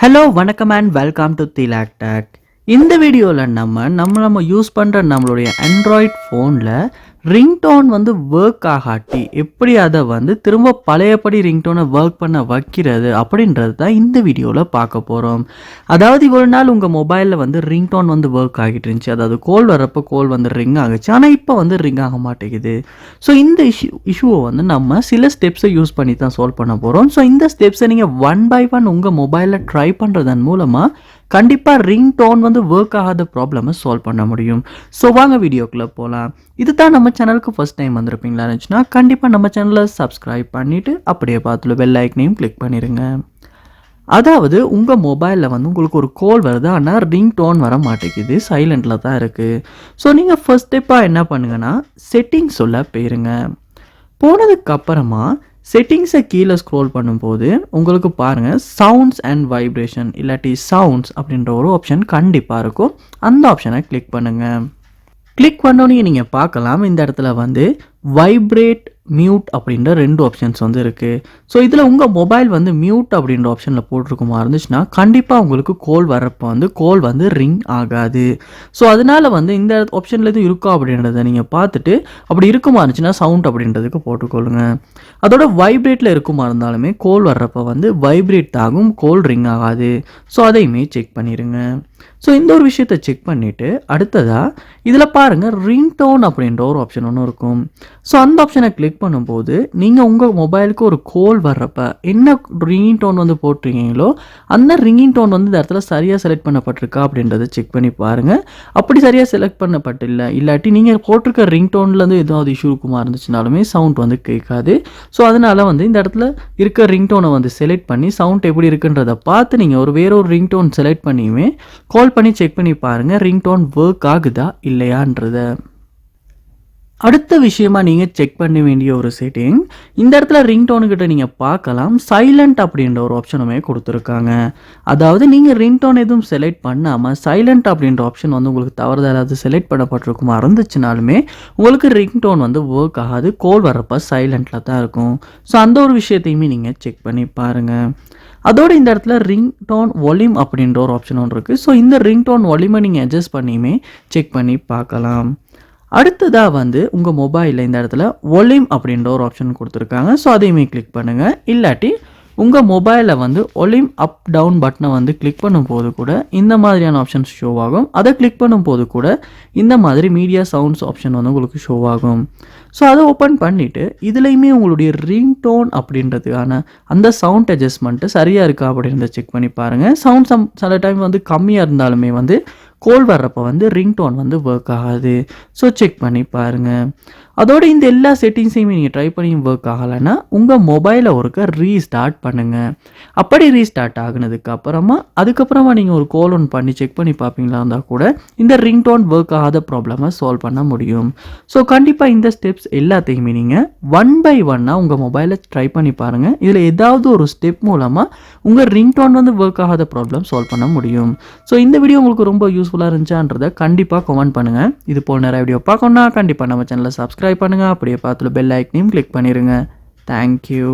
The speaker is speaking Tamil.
Hello, வணக்கம் and welcome to ThilakTech. இந்த வீடியோவில் நம்ம யூஸ் பண்ணுற நம்மளுடைய ஆண்ட்ராய்ட் ஃபோனில் ரிங்டோன் ஒர்க் ஆகாட்டி எப்படி அதை திரும்ப பழையபடி ரிங்டோனை ஒர்க் பண்ண வைக்கிறது அப்படின்றது தான் இந்த வீடியோவில் பார்க்க போகிறோம். அதாவது இவ்வளோ நாள் உங்கள் மொபைலில் ரிங்டோன் ஒர்க் ஆகிட்டு இருந்துச்சு. அதாவது கால் வரப்போ கால் ரிங் ஆகுச்சு, ஆனால் இப்போ ரிங் ஆக மாட்டேங்குது. ஸோ இந்த இஷ்யூவை நம்ம சில ஸ்டெப்ஸை யூஸ் பண்ணி தான் சால்வ் பண்ண போகிறோம். ஸோ இந்த ஸ்டெப்ஸை நீங்கள் ஒன் பை ஒன் உங்கள் மொபைலில் ட்ரை பண்ணுறதன் மூலமாக கண்டிப்பாக ரிங்டோன் ஒர்க் ஆகாத ப்ராப்ளமை சால்வ் பண்ண முடியும். ஸோ வாங்க வீடியோக்குள்ளே போகலாம். இது தான் நம்ம சேனலுக்கு ஃபர்ஸ்ட் டைம் வந்திருப்பீங்களா இருந்துச்சுன்னா கண்டிப்பாக நம்ம சேனலை சப்ஸ்கிரைப் பண்ணிவிட்டு அப்படியே பார்த்துட்டு பெல் ஐக்கனையும் கிளிக் பண்ணிடுங்க. அதாவது உங்கள் மொபைலில் உங்களுக்கு ஒரு கால் வருது, ஆனால் ரிங்டோன் வர மாட்டேங்குது, சைலண்டில் தான் இருக்குது. ஸோ நீங்கள் ஃபர்ஸ்ட் ஸ்டெப்பாக என்ன பண்ணுங்கன்னா செட்டிங்ஸ் சொல்ல போயிருங்க. போனதுக்கப்புறமா செட்டிங்ஸை கீழே ஸ்க்ரோல் பண்ணும்போது உங்களுக்கு பாருங்கள் சவுண்ட்ஸ் அண்ட் வைப்ரேஷன் இல்லாட்டி சவுண்ட்ஸ் அப்படின்ற ஒரு ஆப்ஷன் கண்டிப்பாக இருக்கும். அந்த ஆப்ஷனை கிளிக் பண்ணுங்கள். கிளிக் பண்ணோன்னே நீங்கள் பார்க்கலாம் இந்த இடத்துல வைப்ரேட் மியூட் அப்படின்ற ரெண்டு ஆப்ஷன்ஸ் இருக்குது. ஸோ இதில் உங்கள் மொபைல் மியூட் அப்படின்ற ஆப்ஷனில் போட்டிருக்குமா இருந்துச்சுன்னா கண்டிப்பாக உங்களுக்கு கால் வரப்போ கால் ரிங் ஆகாது. ஸோ அதனால் இந்த ஆப்ஷனில் எதுவும் இருக்கா அப்படின்றத நீங்கள் பார்த்துட்டு அப்படி இருக்குமா இருந்துச்சுன்னா சவுண்ட் அப்படின்றதுக்கு போட்டுக்கொள்ளுங்க. அதோட வைப்ரேட்டில் இருக்குமா இருந்தாலுமே கால் வர்றப்போ வைப்ரேட் ஆகும், கால் ரிங் ஆகாது. ஸோ அதையுமே செக் பண்ணிடுங்க. ஸோ இந்த ஒரு விஷயத்தை செக் பண்ணிவிட்டு அடுத்ததாக இதில் பாருங்கள் ரிங்டோன் அப்படின்ற ஒரு ஆப்ஷன் ஒன்று இருக்கும். ஸோ அந்த ஆப்ஷனை கிளிக் பண்ணும்போது நீங்கள் உங்கள் மொபைலுக்கு ஒரு கால் வர்றப்ப என்ன ரிங்கிங் டோன் போட்டிருக்கீங்களோ அந்த ரிங்கிங் டோன் இந்த இடத்துல சரியாக செலக்ட் பண்ணப்பட்டிருக்கா அப்படின்றத செக் பண்ணி பாருங்கள். அப்படி சரியாக செலக்ட் பண்ணப்பட்டில்லை இல்லாட்டி நீங்கள் போட்டிருக்க ரிங் டோன்லேருந்து ஏதாவது இஷ்யூ இருக்குமா இருந்துச்சுனாலுமே சவுண்ட் கேட்காது. ஸோ அதனால் இந்த இடத்துல இருக்க ரிங் டோனை செலக்ட் பண்ணி சவுண்ட் எப்படி இருக்குன்றதை பார்த்து நீங்கள் வேற ஒரு ரிங் டோன் செலக்ட் பண்ணியுமே கால் பண்ணி செக் பண்ணி பாருங்கள் ரிங்டோன் ஒர்க் ஆகுதா இல்லையான்றத. அடுத்த விஷயமா நீங்கள் செக் பண்ண வேண்டிய ஒரு செட்டிங், இந்த இடத்துல ரிங்டோனுக்கிட்ட நீங்கள் பார்க்கலாம் சைலண்ட் அப்படின்ற ஒரு ஆப்ஷனுமே கொடுத்துருக்காங்க. அதாவது நீங்கள் ரிங்டோன் எதுவும் செலக்ட் பண்ணாமல் சைலண்ட் அப்படின்ற ஆப்ஷன் உங்களுக்கு தவறுதலாக செலக்ட் பண்ணப்பட்டிருக்குமா இருந்துச்சுனாலுமே உங்களுக்கு ரிங்டோன் ஒர்க் ஆகாது, கால் வரப்போ சைலண்டில் தான் இருக்கும். ஸோ அந்த ஒரு விஷயத்தையுமே நீங்கள் செக் பண்ணி பாருங்கள். அதோடு இந்த இடத்துல ரிங்டோன் வால்யூம் அப்படின்ற ஒரு ஆப்ஷன் ஒன்று இருக்குது. ஸோ இந்த ரிங்டோன் வால்யூமை நீங்கள் அட்ஜஸ்ட் பண்ணியுமே செக் பண்ணி பார்க்கலாம். அடுத்ததாக உங்கள் மொபைலில் இந்த இடத்துல வால்யூம் அப்படின்ற ஒரு ஆப்ஷன் கொடுத்துருக்காங்க. ஸோ அதையுமே கிளிக் பண்ணுங்கள். இல்லாட்டி உங்கள் மொபைலில் வால்யூம் அப் டவுன் பட்டனை கிளிக் பண்ணும்போது கூட இந்த மாதிரியான ஆப்ஷன்ஸ் ஷோ ஆகும். அதை கிளிக் பண்ணும்போது கூட இந்த மாதிரி மீடியா சவுண்ட்ஸ் ஆப்ஷன் உங்களுக்கு ஷோ ஆகும். ஸோ அதை ஓப்பன் பண்ணிவிட்டு இதுலேயுமே உங்களுடைய ரிங்டோன் அப்படின்றதுக்கான அந்த சவுண்ட் அட்ஜஸ்ட்மெண்ட்டு சரியாக இருக்கா அப்படின்றத செக் பண்ணி பாருங்கள். சவுண்ட் சில டைம் கம்மியாக இருந்தாலுமே கால் வர்றப்போ ரிங்டோன் ஒர்க் ஆகாது. ஸோ செக் பண்ணி பாருங்கள். அதோடு இந்த எல்லா செட்டிங்ஸையுமே நீங்கள் ட்ரை பண்ணி ஒர்க் ஆகலைன்னா உங்கள் மொபைலை ஒருக்க ரீஸ்டார்ட் பண்ணுங்கள். அப்படி ரீஸ்டார்ட் ஆகுனதுக்கு அதுக்கப்புறமா நீங்கள் ஒரு கால் ஒன் பண்ணி செக் பண்ணி பார்ப்பீங்களா இருந்தால் கூட இந்த ரிங்டோன் ஒர்க் ஆகாத ப்ராப்ளமை சால்வ் பண்ண முடியும். ஸோ கண்டிப்பாக இந்த ஸ்டெப்ஸ் எல்லாத்தையுமே நீங்கள் ஒன் பை ஒன்னாக உங்கள் மொபைலை ட்ரை பண்ணி பாருங்கள். இதில் ஏதாவது ஒரு ஸ்டெப் மூலமாக உங்கள் ரிங்டோன் ஒர்க் ஆகாத ப்ராப்ளம் சால்வ் பண்ண முடியும். ஸோ இந்த வீடியோ உங்களுக்கு ரொம்ப யூஸ்ஃபுல்லாக இருந்துச்சான்றதை கண்டிப்பாக கமெண்ட் பண்ணுங்கள். இது போல் நிறைய வீடியோ பார்க்கணுன்னா கண்டிப்பாக நம்ம சேனலை சப்ஸ்கிரைப் பண்ணுங்கள். அப்படியே பார்த்துட்டு பெல் ஐக்கனையும் கிளிக் பண்ணிடுங்க. தேங்க்யூ.